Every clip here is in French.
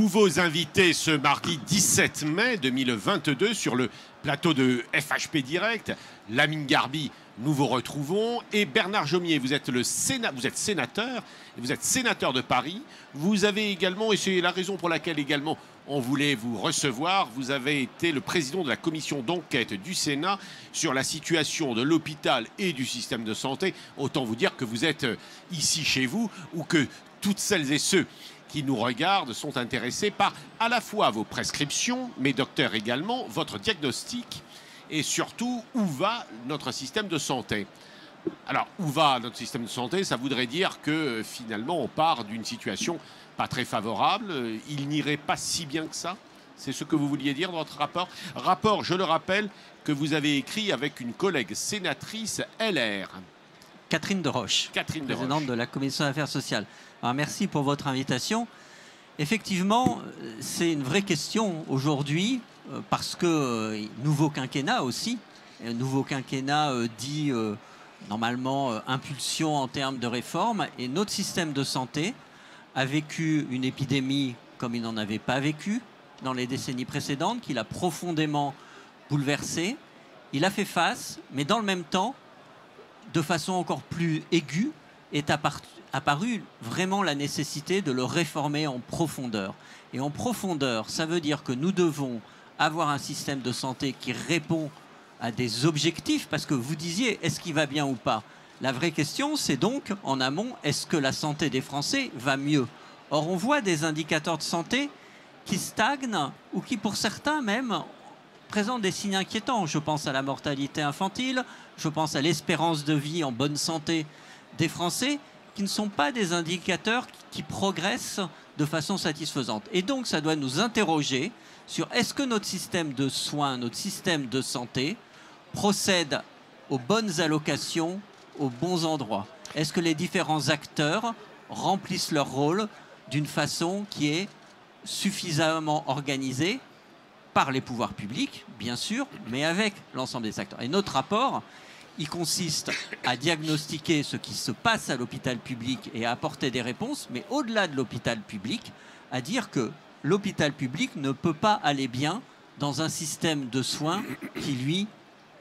Nouveaux invités ce mardi 17 mai 2022 sur le plateau de FHP Direct. Lamine Garbi, nous vous retrouvons. Et Bernard Jomier, vous êtes sénateur, et vous êtes sénateur de Paris. Vous avez également, et c'est la raison pour laquelle également on voulait vous recevoir, vous avez été le président de la commission d'enquête du Sénat sur la situation de l'hôpital et du système de santé. Autant vous dire que vous êtes ici chez vous, ou que toutes celles et ceux qui nous regardent sont intéressés par à la fois vos prescriptions, mais docteur également, votre diagnostic et surtout où va notre système de santé. Alors, où va notre système de santé? Ça voudrait dire que finalement on part d'une situation pas très favorable, il n'irait pas si bien que ça. C'est ce que vous vouliez dire dans votre rapport. Rapport, je le rappelle, que vous avez écrit avec une collègue sénatrice LR. Catherine Deroche, présidente de la Commission des Affaires sociales. Alors, merci pour votre invitation. Effectivement, c'est une vraie question aujourd'hui, parce que nouveau quinquennat aussi, nouveau quinquennat dit normalement impulsion en termes de réforme, et notre système de santé a vécu une épidémie comme il n'en avait pas vécu dans les décennies précédentes, qui l'a profondément bouleversé. Il a fait face, mais dans le même temps, de façon encore plus aiguë, est apparue vraiment la nécessité de le réformer en profondeur. Et en profondeur, ça veut dire que nous devons avoir un système de santé qui répond à des objectifs, parce que vous disiez, est-ce qu'il va bien ou pas? La vraie question, c'est donc, en amont, est-ce que la santé des Français va mieux? Or, on voit des indicateurs de santé qui stagnent, ou qui, pour certains même, présentent des signes inquiétants. Je pense à la mortalité infantile, je pense à l'espérance de vie en bonne santé des Français, qui ne sont pas des indicateurs qui progressent de façon satisfaisante. Et donc, ça doit nous interroger sur est-ce que notre système de soins, notre système de santé procède aux bonnes allocations, aux bons endroits? Est-ce que les différents acteurs remplissent leur rôle d'une façon qui est suffisamment organisée par les pouvoirs publics, bien sûr, mais avec l'ensemble des acteurs? Et notre rapport, il consiste à diagnostiquer ce qui se passe à l'hôpital public et à apporter des réponses, mais au-delà de l'hôpital public, à dire que l'hôpital public ne peut pas aller bien dans un système de soins qui, lui,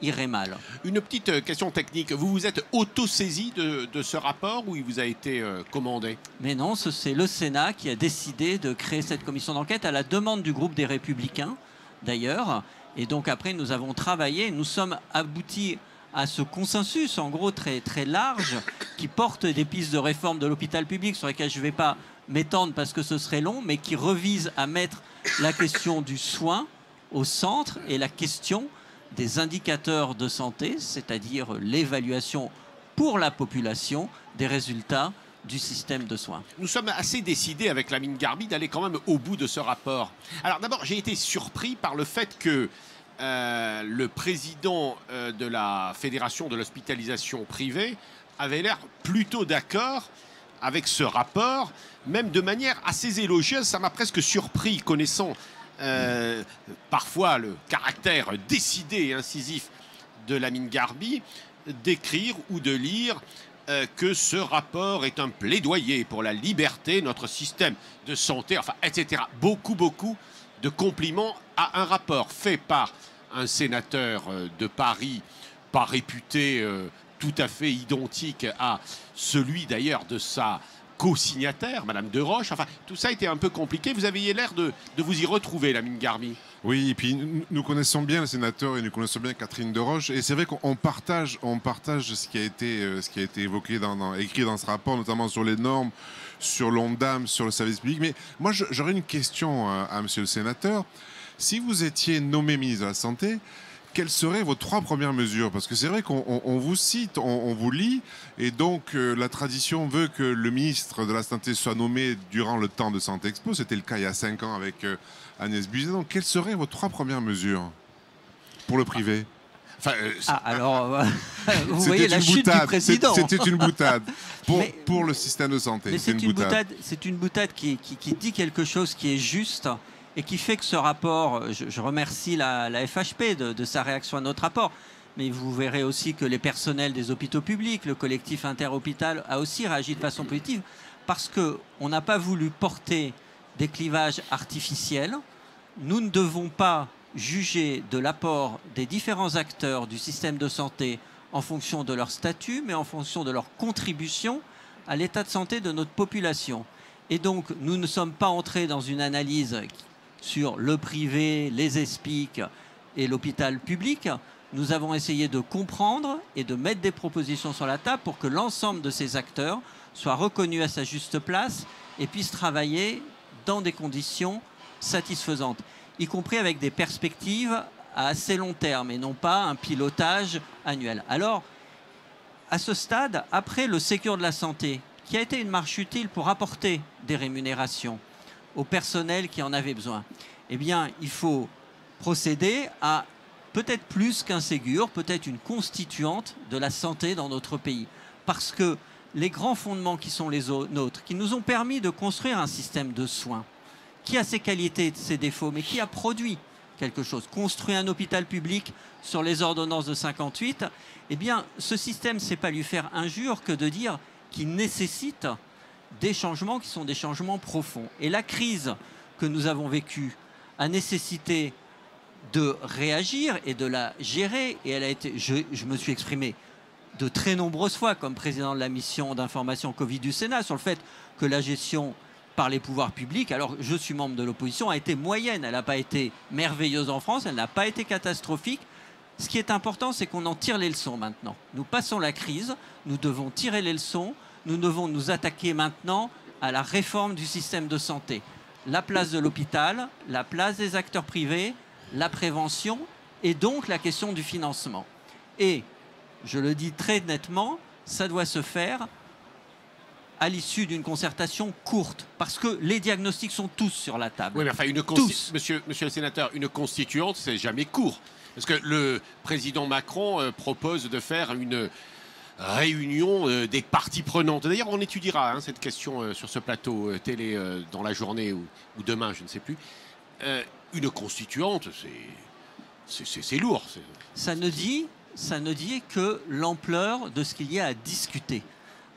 irait mal. Une petite question technique. Vous vous êtes auto-saisi de ce rapport ou il vous a été commandé? Mais non, c'est le Sénat qui a décidé de créer cette commission d'enquête à la demande du groupe des Républicains, d'ailleurs. Et donc après, nous avons travaillé, nous sommes aboutis à ce consensus, en gros, très, très large, qui porte des pistes de réforme de l'hôpital public, sur lesquelles je ne vais pas m'étendre parce que ce serait long, mais qui revise à mettre la question du soin au centre et la question des indicateurs de santé, c'est-à-dire l'évaluation pour la population des résultats du système de soins. Nous sommes assez décidés avec Lamine Garbi d'aller quand même au bout de ce rapport. Alors d'abord, j'ai été surpris par le fait que le président de la Fédération de l'hospitalisation privée avait l'air plutôt d'accord avec ce rapport, même de manière assez élogieuse. Ça m'a presque surpris, connaissant parfois le caractère décidé et incisif de Lamine Garbi, d'écrire ou de lire que ce rapport est un plaidoyer pour la liberté, notre système de santé, enfin, etc. Beaucoup de compliments à un rapport fait par un sénateur de Paris, pas réputé tout à fait identique à celui d'ailleurs de sa co-signataire, Madame Deroche. Enfin, tout ça était un peu compliqué. Vous aviez l'air de vous y retrouver, Lamine Garbi. Oui, et puis nous connaissons bien le sénateur et nous connaissons bien Catherine Deroche. Et c'est vrai qu'on partage ce qui a été évoqué, écrit dans ce rapport, notamment sur les normes, sur l'ONDAM, sur le service public. Mais moi, j'aurais une question à monsieur le sénateur. Si vous étiez nommé ministre de la Santé, quelles seraient vos 3 premières mesures? Parce que c'est vrai qu'on vous cite, on vous lit, et donc la tradition veut que le ministre de la Santé soit nommé durant le temps de Santé Expo. C'était le cas il y a 5 ans avec Agnès Buzyn. Donc quelles seraient vos 3 premières mesures pour le privé? Enfin, alors, vous voyez la chute du président. C'était une boutade pour le système de santé. C'est une boutade qui dit quelque chose qui est juste et qui fait que ce rapport, je remercie la FHP de sa réaction à notre rapport, mais vous verrez aussi que les personnels des hôpitaux publics, le collectif interhôpital a aussi réagi de façon positive, parce qu'on n'a pas voulu porter des clivages artificiels. Nous ne devons pas juger de l'apport des différents acteurs du système de santé en fonction de leur statut, mais en fonction de leur contribution à l'état de santé de notre population. Et donc, nous ne sommes pas entrés dans une analyse sur le privé, les ESPIC et l'hôpital public. Nous avons essayé de comprendre et de mettre des propositions sur la table pour que l'ensemble de ces acteurs soient reconnus à sa juste place et puissent travailler dans des conditions satisfaisantes, y compris avec des perspectives à assez long terme et non pas un pilotage annuel. Alors, à ce stade, après le Ségur de la santé, qui a été une marche utile pour apporter des rémunérations au personnel qui en avait besoin, eh bien, il faut procéder à peut-être plus qu'un Ségur, peut-être une constituante de la santé dans notre pays. Parce que les grands fondements qui sont les nôtres, qui nous ont permis de construire un système de soins, qui a ses qualités et ses défauts, mais qui a produit quelque chose, construit un hôpital public sur les ordonnances de 58, eh bien, ce système, c'est pas lui faire injure que de dire qu'il nécessite des changements qui sont des changements profonds. Et la crise que nous avons vécue a nécessité de réagir et de la gérer. Et elle a été, je me suis exprimé de très nombreuses fois comme président de la mission d'information Covid du Sénat sur le fait que la gestion par les pouvoirs publics, alors je suis membre de l'opposition, a été moyenne. Elle n'a pas été merveilleuse en France, elle n'a pas été catastrophique. Ce qui est important, c'est qu'on en tire les leçons maintenant. Nous passons la crise, nous devons tirer les leçons, nous devons nous attaquer maintenant à la réforme du système de santé. La place de l'hôpital, la place des acteurs privés, la prévention et donc la question du financement. Et, je le dis très nettement, ça doit se faire à l'issue d'une concertation courte, parce que les diagnostics sont tous sur la table. Oui, mais enfin, monsieur le sénateur, une constituante, c'est jamais court. Parce que le président Macron propose de faire une réunion des parties prenantes. D'ailleurs, on étudiera cette question sur ce plateau télé dans la journée ou demain, je ne sais plus. Une constituante, c'est lourd. Ça ne dit que l'ampleur de ce qu'il y a à discuter.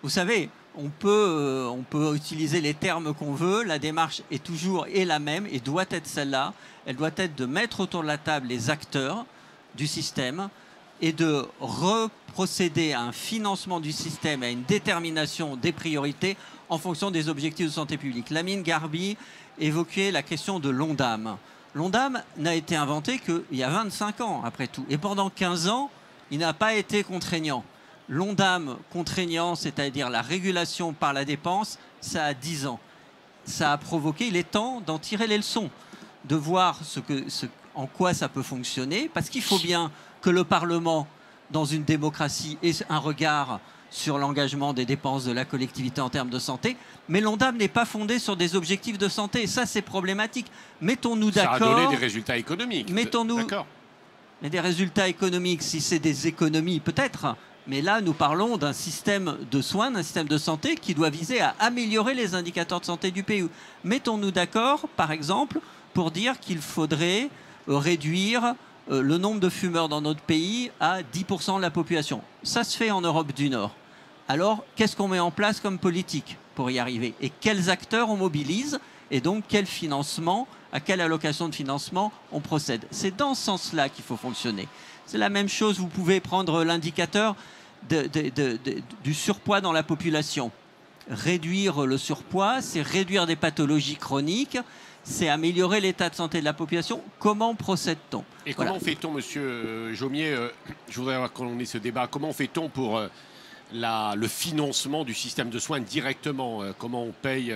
Vous savez, on peut utiliser les termes qu'on veut, la démarche est toujours la même et doit être celle-là. Elle doit être de mettre autour de la table les acteurs du système et de reprocéder à un financement du système, à une détermination des priorités en fonction des objectifs de santé publique. Lamine Garbi évoquait la question de l'ONDAM. L'ONDAM n'a été inventé qu'il y a 25 ans, après tout. Et pendant 15 ans, il n'a pas été contraignant. L'ONDAM contraignant, c'est-à-dire la régulation par la dépense, ça a 10 ans. Ça a provoqué, il est temps d'en tirer les leçons, de voir en quoi ça peut fonctionner, parce qu'il faut bien que le Parlement, dans une démocratie, ait un regard sur l'engagement des dépenses de la collectivité en termes de santé, mais l'ONDAM n'est pas fondé sur des objectifs de santé, et ça c'est problématique. Mettons-nous d'accord... Ça a donné des résultats économiques. Mettons-nous... Mais des résultats économiques, si c'est des économies, peut-être, mais là nous parlons d'un système de soins, d'un système de santé qui doit viser à améliorer les indicateurs de santé du pays. Mettons-nous d'accord, par exemple, pour dire qu'il faudrait réduire le nombre de fumeurs dans notre pays à 10% de la population. Ça se fait en Europe du Nord. Alors, qu'est-ce qu'on met en place comme politique pour y arriver? Et quels acteurs on mobilise? Et donc, quel financement, à quelle allocation de financement on procède? C'est dans ce sens-là qu'il faut fonctionner. C'est la même chose, vous pouvez prendre l'indicateur du surpoids dans la population. Réduire le surpoids, c'est réduire des pathologies chroniques, c'est améliorer l'état de santé de la population. Comment procède-t-on? Et comment fait-on, monsieur Jomier, je voudrais avoir qu'on ait ce débat, comment fait-on pour le financement du système de soins directement? Comment on paye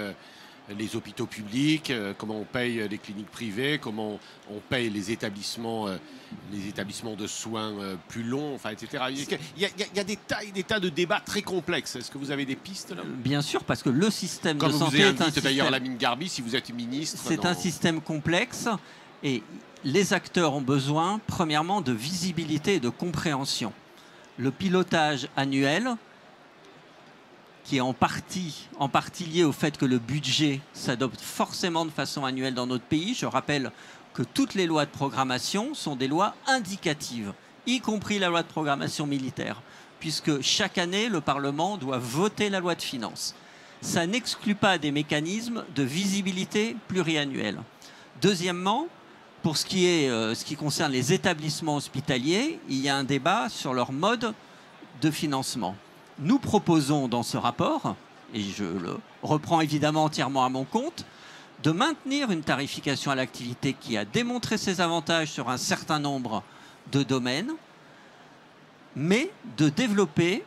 les hôpitaux publics, comment on paye les cliniques privées, comment on paye les établissements de soins plus longs, enfin, etc. Il y a des tas de débats très complexes. Est-ce que vous avez des pistes là? Bien sûr, parce que le système comme de santé est un système... d'ailleurs Lamine Garbi, si vous êtes ministre... C'est un système complexe et les acteurs ont besoin, premièrement, de visibilité et de compréhension. Le pilotage annuel, qui est en partie lié au fait que le budget s'adopte forcément de façon annuelle dans notre pays. Je rappelle que toutes les lois de programmation sont des lois indicatives, y compris la loi de programmation militaire, puisque chaque année, le Parlement doit voter la loi de finances. ça n'exclut pas des mécanismes de visibilité pluriannuelle. Deuxièmement, pour ce qui concerne les établissements hospitaliers, il y a un débat sur leur mode de financement. Nous proposons dans ce rapport, et je le reprends évidemment entièrement à mon compte, de maintenir une tarification à l'activité qui a démontré ses avantages sur un certain nombre de domaines, mais de développer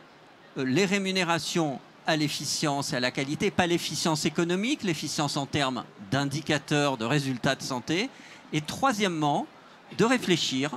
les rémunérations à l'efficience et à la qualité, pas l'efficience économique, l'efficience en termes d'indicateurs, de résultats de santé. Et troisièmement, de réfléchir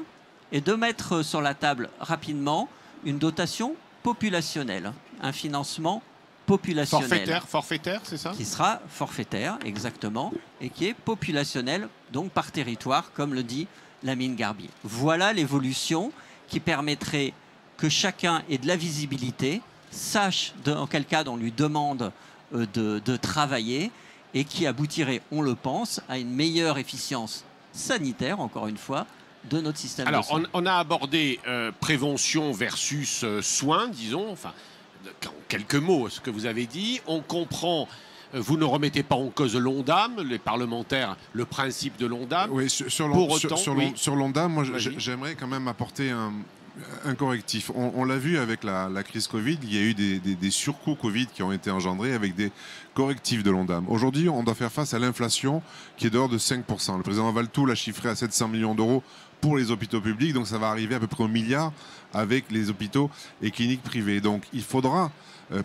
et de mettre sur la table rapidement une dotation populationnelle, un financement populationnel. Forfaitaire, c'est ça? Qui sera forfaitaire, exactement, et qui est populationnel, donc par territoire, comme le dit Lamine Garbi. Voilà l'évolution qui permettrait que chacun ait de la visibilité, sache dans quel cas on lui demande de travailler, et qui aboutirait, on le pense, à une meilleure efficience sanitaire, encore une fois, de notre système de santé. Alors, on a abordé prévention versus soins, disons, enfin, en quelques mots, ce que vous avez dit. On comprend, vous ne remettez pas en cause l'ONDAM, les parlementaires, le principe de l'ONDAM. Oui, sur l'ONDAM, moi, j'aimerais quand même apporter un correctif. On l'a vu avec la crise Covid, il y a eu des surcoûts Covid qui ont été engendrés avec des correctifs de l'ONDAM. Aujourd'hui, on doit faire face à l'inflation qui est de l'ordre de 5%. Le président Valtou l'a chiffré à 700 millions d'euros pour les hôpitaux publics, donc ça va arriver à peu près au milliard avec les hôpitaux et cliniques privées. Donc il faudra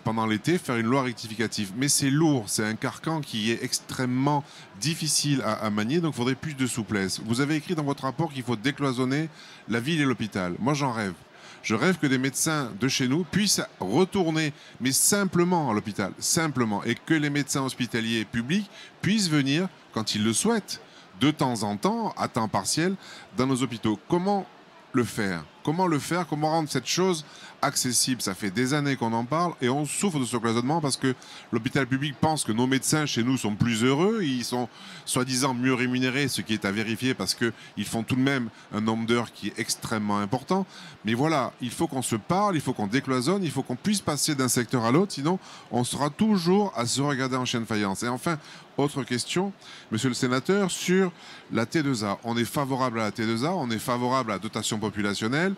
pendant l'été faire une loi rectificative. Mais c'est lourd, c'est un carcan qui est extrêmement difficile à manier, donc il faudrait plus de souplesse. Vous avez écrit dans votre rapport qu'il faut décloisonner la ville et l'hôpital. Moi j'en rêve. Je rêve que des médecins de chez nous puissent retourner, mais simplement à l'hôpital, simplement, et que les médecins hospitaliers publics puissent venir, quand ils le souhaitent, de temps en temps, à temps partiel, dans nos hôpitaux. Comment le faire? Comment le faire? Comment rendre cette chose accessible? Ça fait des années qu'on en parle et on souffre de ce cloisonnement parce que l'hôpital public pense que nos médecins chez nous sont plus heureux, ils sont soi-disant mieux rémunérés, ce qui est à vérifier parce qu'ils font tout de même un nombre d'heures qui est extrêmement important. Mais voilà, il faut qu'on se parle, il faut qu'on décloisonne, il faut qu'on puisse passer d'un secteur à l'autre, sinon on sera toujours à se regarder en chien de faïence. Et enfin, autre question, monsieur le sénateur, sur la T2A. On est favorable à la T2A, on est favorable à la dotation populationnelle.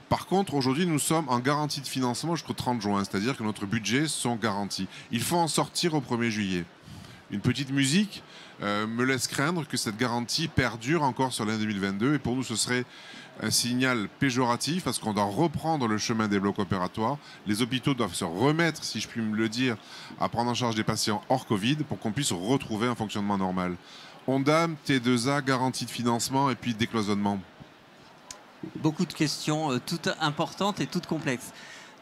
Par contre, aujourd'hui, nous sommes en garantie de financement jusqu'au 30 juin, c'est-à-dire que notre budget sont garantis. Il faut en sortir au 1er juillet. Une petite musique me laisse craindre que cette garantie perdure encore sur l'année 2022. Et pour nous, ce serait un signal péjoratif parce qu'on doit reprendre le chemin des blocs opératoires. Les hôpitaux doivent se remettre, si je puis me le dire, à prendre en charge des patients hors Covid pour qu'on puisse retrouver un fonctionnement normal. ONDAM, T2A, garantie de financement et puis décloisonnement. Beaucoup de questions, toutes importantes et toutes complexes.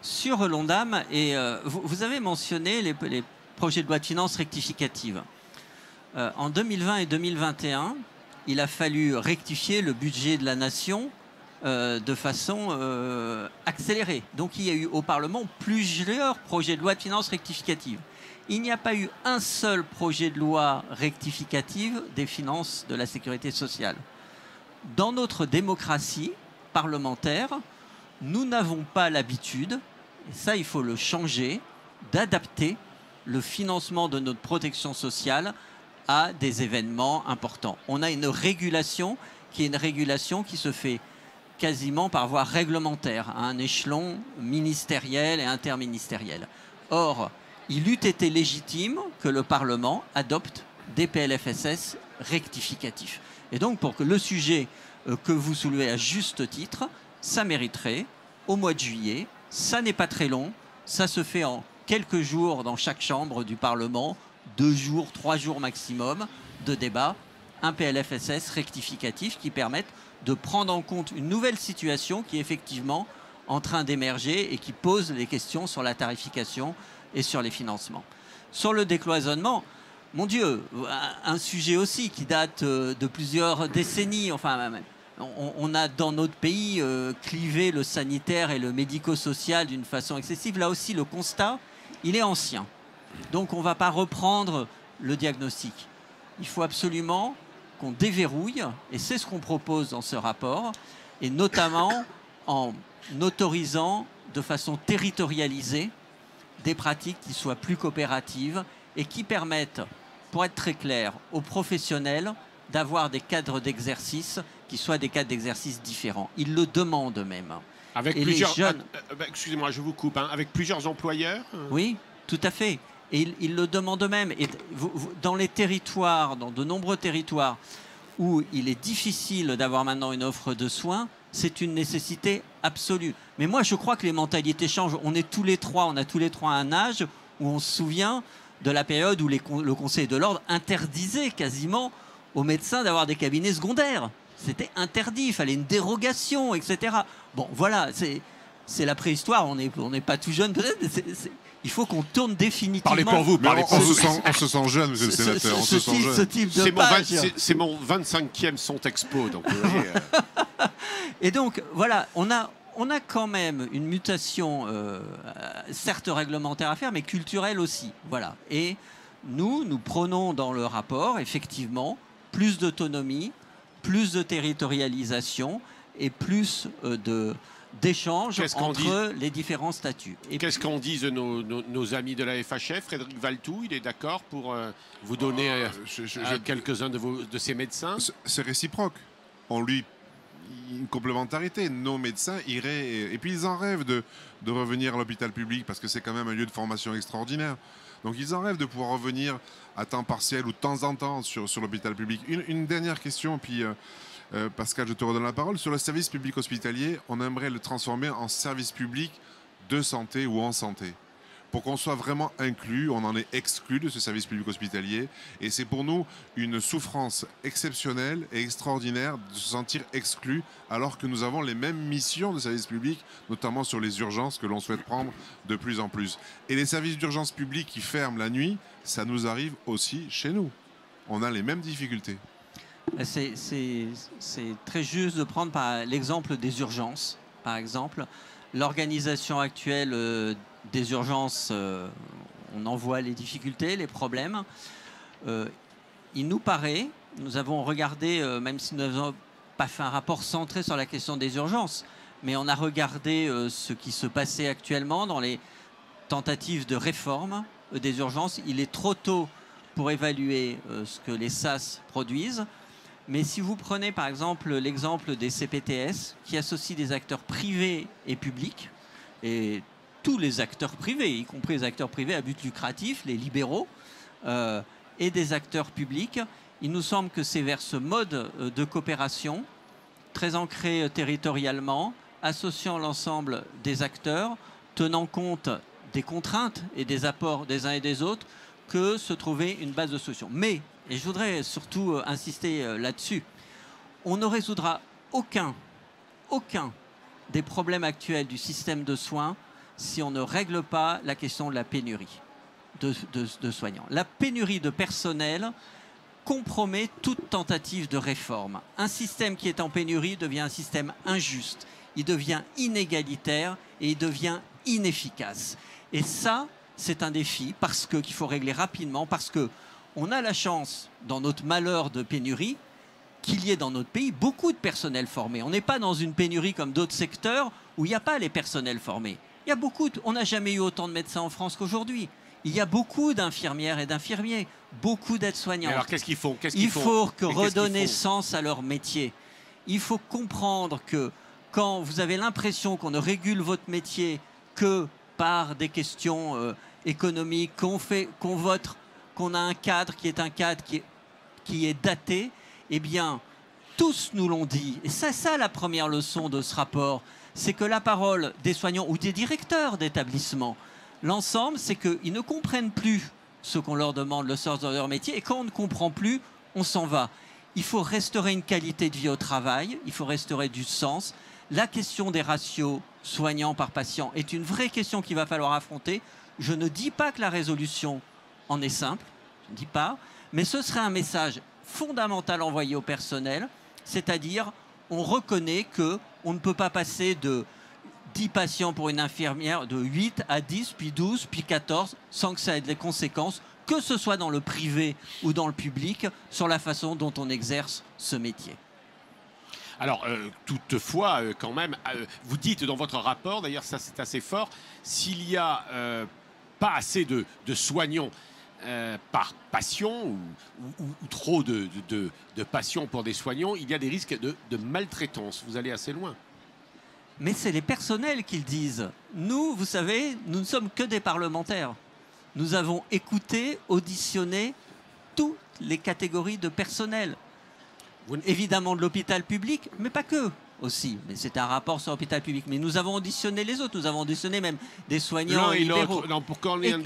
Sur l'ONDAM, et vous avez mentionné les projets de loi de finances rectificatives. En 2020 et 2021, il a fallu rectifier le budget de la nation de façon accélérée. Donc il y a eu au Parlement plusieurs projets de loi de finances rectificatives. Il n'y a pas eu un seul projet de loi rectificative des finances de la sécurité sociale. Dans notre démocratie parlementaire, nous n'avons pas l'habitude, et ça il faut le changer, d'adapter le financement de notre protection sociale à des événements importants. On a une régulation qui est une régulation qui se fait quasiment par voie réglementaire, à un échelon ministériel et interministériel. Or, il eût été légitime que le Parlement adopte des PLFSS rectificatifs. Et donc, pour que le sujet que vous soulevez à juste titre, ça mériterait au mois de juillet. Ça n'est pas très long, ça se fait en quelques jours dans chaque chambre du Parlement, 2 jours, 3 jours maximum de débat, un PLFSS rectificatif qui permette de prendre en compte une nouvelle situation qui est effectivement en train d'émerger et qui pose les questions sur la tarification et sur les financements. Sur le décloisonnement, mon Dieu, un sujet aussi qui date de plusieurs décennies. Enfin, on a dans notre pays clivé le sanitaire et le médico-social d'une façon excessive. Là aussi, le constat, il est ancien. Donc, on ne va pas reprendre le diagnostic. Il faut absolument qu'on déverrouille, et c'est ce qu'on propose dans ce rapport, et notamment en autorisant de façon territorialisée des pratiques qui soient plus coopératives et qui permettent, pour être très clair, aux professionnels d'avoir des cadres d'exercice qui soient des cadres d'exercice différents. Ils le demandent même. Avec et plusieurs... jeunes... excusez-moi, je vous coupe. Hein, avec plusieurs employeurs Oui, tout à fait. Et ils le demandent eux-mêmes. Et dans les territoires, dans de nombreux territoires où il est difficile d'avoir maintenant une offre de soins, c'est une nécessité absolue. Mais moi, je crois que les mentalités changent. On a tous les trois un âge où on se souvient de la période où le Conseil de l'ordre interdisait quasiment aux médecins d'avoir des cabinets secondaires. C'était interdit, il fallait une dérogation, etc. Bon, voilà, c'est la préhistoire. On n'est pas tout jeune peut-être. Il faut qu'on tourne définitivement. Parlez pour vous, parlez pour vous. On se sent jeune, monsieur le sénateur. On se sent jeune. Ce type de page. C'est mon 25e Sont Expo. Donc, et donc, voilà, on a quand même une mutation, certes réglementaire à faire, mais culturelle aussi. Voilà. Et nous prônons dans le rapport, effectivement, plus d'autonomie, plus de territorialisation et plus d'échanges entre les différents statuts. Qu'est-ce qu'en disent nos amis de la FHF? Frédéric Valtou, il est d'accord pour vous donner quelques-uns de ces médecins? C'est réciproque. On lui une complémentarité. Nos médecins iraient... Et puis ils en rêvent de revenir à l'hôpital public parce que c'est quand même un lieu de formation extraordinaire. Donc ils en rêvent de pouvoir revenir à temps partiel ou de temps en temps sur l'hôpital public. Une dernière question, puis Pascal, je te redonne la parole. Sur le service public hospitalier, on aimerait le transformer en service public de santé ou en santé. Pour qu'on soit vraiment inclus, on en est exclu de ce service public hospitalier. Et c'est pour nous une souffrance exceptionnelle et extraordinaire de se sentir exclu alors que nous avons les mêmes missions de service public, notamment sur les urgences que l'on souhaite prendre de plus en plus. Et les services d'urgence publique qui ferment la nuit, ça nous arrive aussi chez nous. On a les mêmes difficultés. C'est très juste de prendre l'exemple des urgences, par exemple. L'organisation actuelle des urgences, on en voit les difficultés, les problèmes. Il nous paraît, nous avons regardé, même si nous n'avons pas fait un rapport centré sur la question des urgences, mais on a regardé ce qui se passait actuellement dans les tentatives de réforme des urgences. Il est trop tôt pour évaluer ce que les SAS produisent. Mais si vous prenez par exemple l'exemple des CPTS, qui associent des acteurs privés et publics, et tous les acteurs privés, y compris les acteurs privés à but lucratif, les libéraux, et des acteurs publics, il nous semble que c'est vers ce mode de coopération, très ancré territorialement, associant l'ensemble des acteurs, tenant compte des contraintes et des apports des uns et des autres, que se trouvait une base de solution. Mais, et je voudrais surtout insister là-dessus, on ne résoudra aucun des problèmes actuels du système de soins si on ne règle pas la question de la pénurie de soignants. La pénurie de personnel compromet toute tentative de réforme. Un système qui est en pénurie devient un système injuste, il devient inégalitaire et il devient inefficace. Et ça, c'est un défi qu'il faut régler rapidement, parce qu'on a la chance, dans notre malheur de pénurie, qu'il y ait dans notre pays beaucoup de personnel formé. On n'est pas dans une pénurie comme d'autres secteurs où il n'y a pas les personnels formés. On n'a jamais eu autant de médecins en France qu'aujourd'hui. Il y a beaucoup d'infirmières et d'infirmiers, beaucoup d'aides-soignants. Alors qu'est-ce qu'ils font? Il faut redonner sens à leur métier. Il faut comprendre que quand vous avez l'impression qu'on ne régule votre métier que par des questions économiques, qu'on a un cadre qui est un cadre qui est daté, eh bien, tous nous l'ont dit. Et c'est ça la première leçon de ce rapport, c'est que la parole des soignants ou des directeurs d'établissement, l'ensemble, c'est qu'ils ne comprennent plus ce qu'on leur demande, le sens de leur métier, et quand on ne comprend plus, on s'en va. Il faut restaurer une qualité de vie au travail, il faut restaurer du sens. La question des ratios soignants par patient est une vraie question qu'il va falloir affronter. Je ne dis pas que la résolution en est simple, je ne dis pas, mais ce serait un message fondamental envoyé au personnel, c'est-à-dire on reconnaît qu'on ne peut pas passer de 10 patients pour une infirmière, de 8 à 10, puis 12, puis 14, sans que ça ait des conséquences, que ce soit dans le privé ou dans le public, sur la façon dont on exerce ce métier. Alors, toutefois, quand même, vous dites dans votre rapport, d'ailleurs ça c'est assez fort, s'il y a pas assez de soignants par passion ou trop de passion pour des soignants, il y a des risques de maltraitance. Vous allez assez loin. Mais c'est les personnels qui le disent. Nous, vous savez, nous ne sommes que des parlementaires. Nous avons écouté, auditionné toutes les catégories de personnel. Évidemment de l'hôpital public, mais pas que aussi. Mais c'est un rapport sur l'hôpital public. Mais nous avons auditionné les autres. Nous avons auditionné même des soignants libéraux.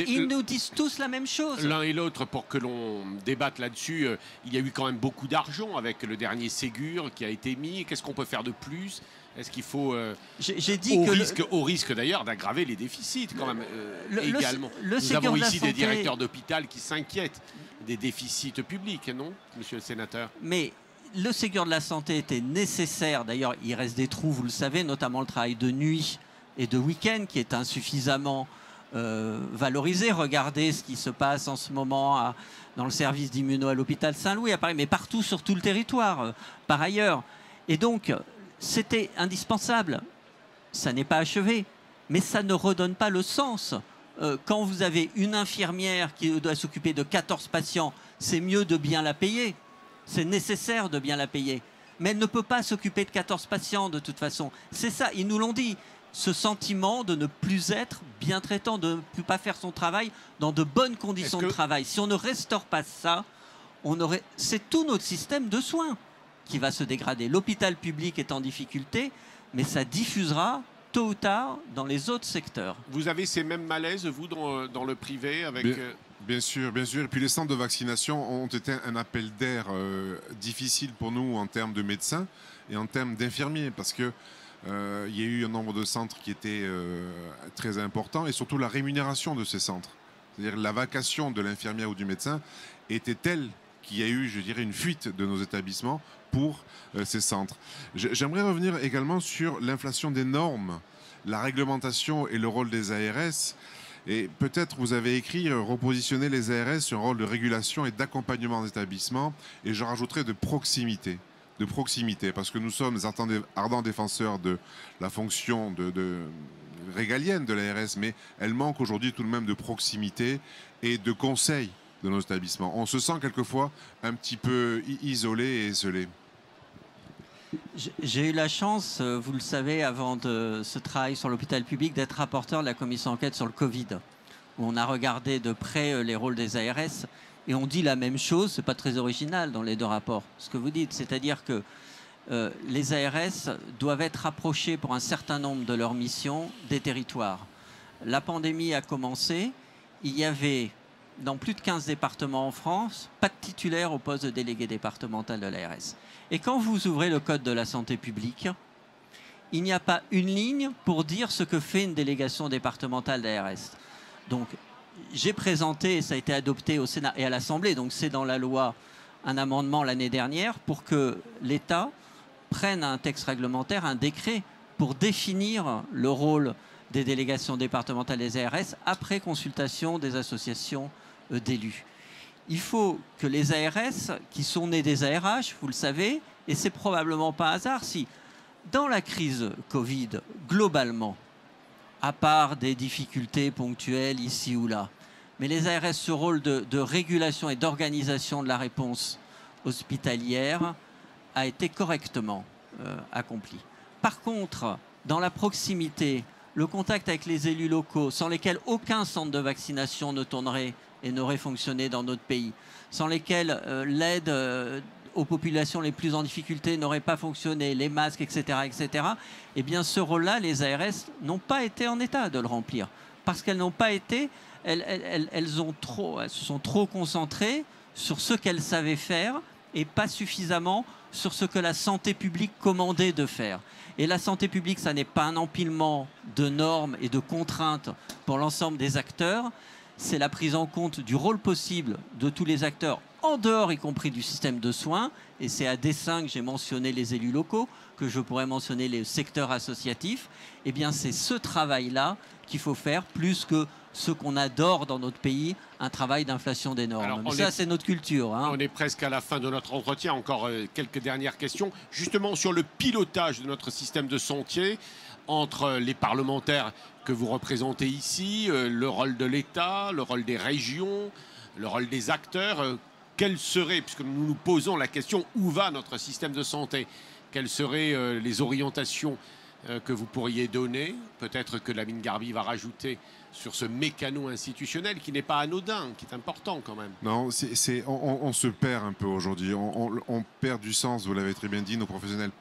Ils nous disent tous la même chose. L'un et l'autre, pour que l'on débatte là-dessus, il y a eu quand même beaucoup d'argent avec le dernier Ségur qui a été mis. Qu'est-ce qu'on peut faire de plus ? Est-ce qu'il faut, j'ai dit au risque d'ailleurs d'aggraver les déficits quand même également. Nous avons ici des directeurs d'hôpital qui s'inquiètent des déficits publics, non, monsieur le sénateur? Mais le Ségur de la santé était nécessaire. D'ailleurs, il reste des trous, vous le savez, notamment le travail de nuit et de week-end qui est insuffisamment valorisé. Regardez ce qui se passe en ce moment dans le service d'immuno à l'hôpital Saint-Louis à Paris, mais partout sur tout le territoire, par ailleurs. Et donc, c'était indispensable. Ça n'est pas achevé, mais ça ne redonne pas le sens. Quand vous avez une infirmière qui doit s'occuper de 14 patients, c'est mieux de bien la payer. C'est nécessaire de bien la payer. Mais elle ne peut pas s'occuper de 14 patients de toute façon. C'est ça, ils nous l'ont dit. Ce sentiment de ne plus être bien traitant, de ne plus pas faire son travail dans de bonnes conditions de travail. Si on ne restaure pas ça, c'est tout notre système de soins qui va se dégrader. L'hôpital public est en difficulté, mais ça diffusera tôt ou tard dans les autres secteurs. Vous avez ces mêmes malaises, vous, dans le privé avec... Bien sûr, bien sûr. Et puis les centres de vaccination ont été un appel d'air difficile pour nous en termes de médecins et en termes d'infirmiers, parce que il y a eu un nombre de centres qui était très important, et surtout la rémunération de ces centres. C'est-à-dire la vacation de l'infirmière ou du médecin était telle qu'il y a eu, je dirais, une fuite de nos établissements pour ces centres. J'aimerais revenir également sur l'inflation des normes, la réglementation et le rôle des ARS. Et peut-être vous avez écrit repositionner les ARS sur un rôle de régulation et d'accompagnement des établissements. Et je rajouterai de proximité. De proximité, parce que nous sommes ardents défenseurs de la fonction régalienne de l'ARS, mais elle manque aujourd'hui tout de même de proximité et de conseil de nos établissements. On se sent quelquefois un petit peu isolé et isolé. J'ai eu la chance, vous le savez, avant de ce travail sur l'hôpital public, d'être rapporteur de la commission d'enquête sur le Covid, où on a regardé de près les rôles des ARS, et on dit la même chose, c'est pas très original dans les deux rapports, ce que vous dites, c'est-à-dire que les ARS doivent être rapprochés pour un certain nombre de leurs missions des territoires. La pandémie a commencé, il y avait dans plus de 15 départements en France, pas de titulaire au poste de délégué départemental de l'ARS. Et quand vous ouvrez le code de la santé publique, il n'y a pas une ligne pour dire ce que fait une délégation départementale d'ARS. Donc, j'ai présenté, et ça a été adopté au Sénat et à l'Assemblée, donc c'est dans la loi, un amendement l'année dernière pour que l'État prenne un texte réglementaire, un décret, pour définir le rôle des délégations départementales des ARS après consultation des associations d'élus. Il faut que les ARS, qui sont nés des ARH, vous le savez, et c'est probablement pas un hasard si, dans la crise Covid, globalement, à part des difficultés ponctuelles ici ou là, mais les ARS, ce rôle de régulation et d'organisation de la réponse hospitalière a été correctement accompli. Par contre, dans la proximité, le contact avec les élus locaux, sans lesquels aucun centre de vaccination ne tournerait et n'aurait fonctionné dans notre pays, sans lesquels l'aide aux populations les plus en difficulté n'aurait pas fonctionné, les masques, etc., etc., eh bien ce rôle-là, les ARS n'ont pas été en état de le remplir. Parce qu'elles n'ont pas été, elles se sont trop concentrées sur ce qu'elles savaient faire et pas suffisamment sur ce que la santé publique commandait de faire. Et la santé publique, ça n'est pas un empilement de normes et de contraintes pour l'ensemble des acteurs, c'est la prise en compte du rôle possible de tous les acteurs, en dehors y compris du système de soins, et c'est à dessein que j'ai mentionné les élus locaux, que je pourrais mentionner les secteurs associatifs. Eh bien c'est ce travail-là qu'il faut faire, plus que ce qu'on adore dans notre pays, un travail d'inflation des normes. Mais ça, c'est notre culture. Hein. On est presque à la fin de notre entretien. Encore quelques dernières questions. Justement, sur le pilotage de notre système de santé, entre les parlementaires que vous représentez ici, le rôle de l'État, le rôle des régions, le rôle des acteurs. Quelle serait, puisque nous nous posons la question, où va notre système de santé? Quelles seraient les orientations que vous pourriez donner? Peut-être que Lamine Garbi va rajouter sur ce mécano institutionnel qui n'est pas anodin, qui est important quand même. Non, on se perd un peu aujourd'hui. On perd du sens, vous l'avez très bien dit, nos professionnels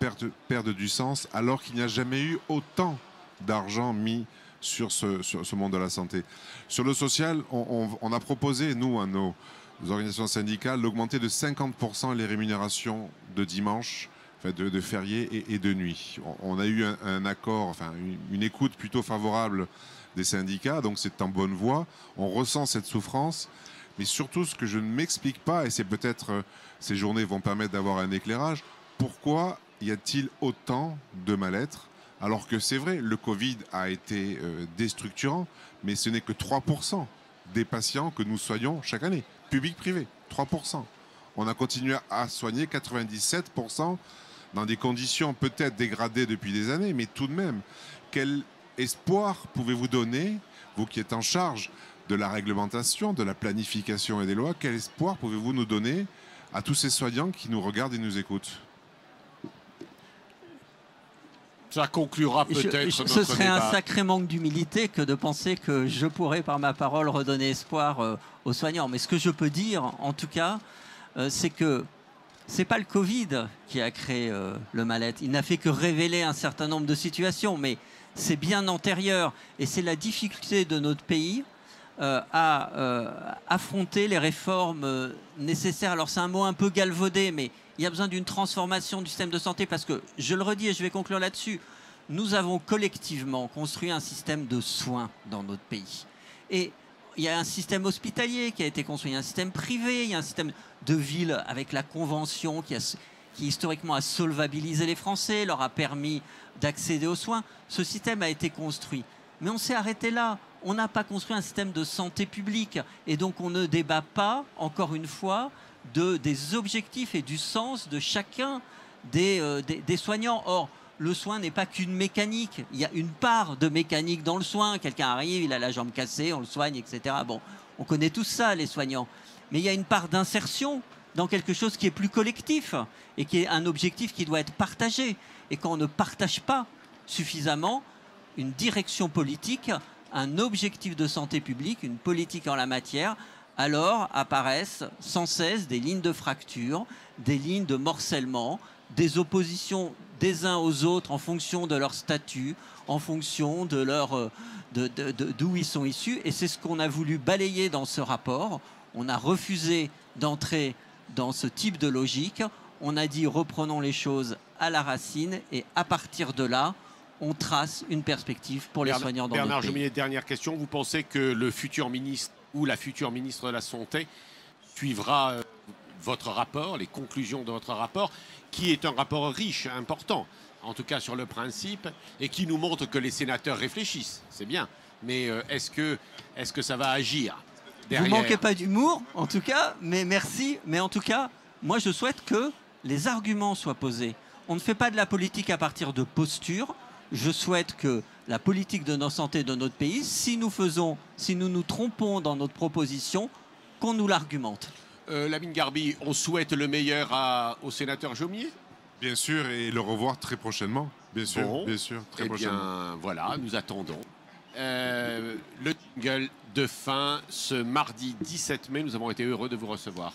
perdent du sens, alors qu'il n'y a jamais eu autant d'argent mis sur ce monde de la santé. Sur le social, on a proposé, nous, à nos organisations syndicales, d'augmenter de 50% les rémunérations de dimanche, de fériés et de nuit. On a eu un accord, enfin une écoute plutôt favorable des syndicats, donc c'est en bonne voie. On ressent cette souffrance, mais surtout ce que je ne m'explique pas, et c'est peut-être ces journées vont permettre d'avoir un éclairage, pourquoi y a-t-il autant de mal-être, alors que c'est vrai, le Covid a été déstructurant, mais ce n'est que 3% des patients que nous soignons chaque année, public-privé, 3%. On a continué à soigner 97% dans des conditions peut-être dégradées depuis des années, mais tout de même, quel espoir pouvez-vous donner, vous qui êtes en charge de la réglementation, de la planification et des lois, quel espoir pouvez-vous nous donner à tous ces soignants qui nous regardent et nous écoutent? Ça conclura peut-être notre Ce serait débat. un sacré manque d'humilité que de penser que je pourrais, par ma parole, redonner espoir aux soignants. Mais ce que je peux dire, en tout cas, c'est que c'est pas le Covid qui a créé le mal-être. Il n'a fait que révéler un certain nombre de situations, mais c'est bien antérieur. Et c'est la difficulté de notre pays à affronter les réformes nécessaires. Alors c'est un mot un peu galvaudé, mais il y a besoin d'une transformation du système de santé parce que, je le redis et je vais conclure là-dessus, nous avons collectivement construit un système de soins dans notre pays. Et il y a un système hospitalier qui a été construit, il y a un système privé, il y a un système de ville avec la Convention qui historiquement a solvabilisé les Français, leur a permis d'accéder aux soins. Ce système a été construit. Mais on s'est arrêté là. On n'a pas construit un système de santé publique. Et donc on ne débat pas, encore une fois, des objectifs et du sens de chacun des soignants. Or, le soin n'est pas qu'une mécanique. Il y a une part de mécanique dans le soin. Quelqu'un arrive, il a la jambe cassée, on le soigne, etc. Bon, on connaît tout ça, les soignants. Mais il y a une part d'insertion dans quelque chose qui est plus collectif et qui est un objectif qui doit être partagé. Et quand on ne partage pas suffisamment une direction politique, un objectif de santé publique, une politique en la matière, alors apparaissent sans cesse des lignes de fracture, des lignes de morcellement, des oppositions des uns aux autres en fonction de leur statut, en fonction de d'où ils sont issus. Et c'est ce qu'on a voulu balayer dans ce rapport. On a refusé d'entrer dans ce type de logique. On a dit reprenons les choses à la racine et à partir de là, on trace une perspective pour les soignants dans notre pays. Bernard Jomier, dernière question. Vous pensez que le futur ministre ou la future ministre de la Santé suivra votre rapport, les conclusions de votre rapport, qui est un rapport riche, important, en tout cas sur le principe, et qui nous montre que les sénateurs réfléchissent. C'est bien. Mais est-ce que ça va agir derrière? Vous ne manquez pas d'humour, en tout cas, mais merci. Mais en tout cas, moi, je souhaite que les arguments soient posés. On ne fait pas de la politique à partir de postures. Je souhaite que la politique de notre santé de notre pays, si nous nous trompons dans notre proposition, qu'on nous l'argumente. Lamine Garbi, on souhaite le meilleur au sénateur Jomier? Bien sûr, et le revoir très prochainement. Bien sûr, bon, bien sûr, très prochainement. Bien, voilà, nous attendons. Le jingle de fin, ce mardi 17 mai, nous avons été heureux de vous recevoir.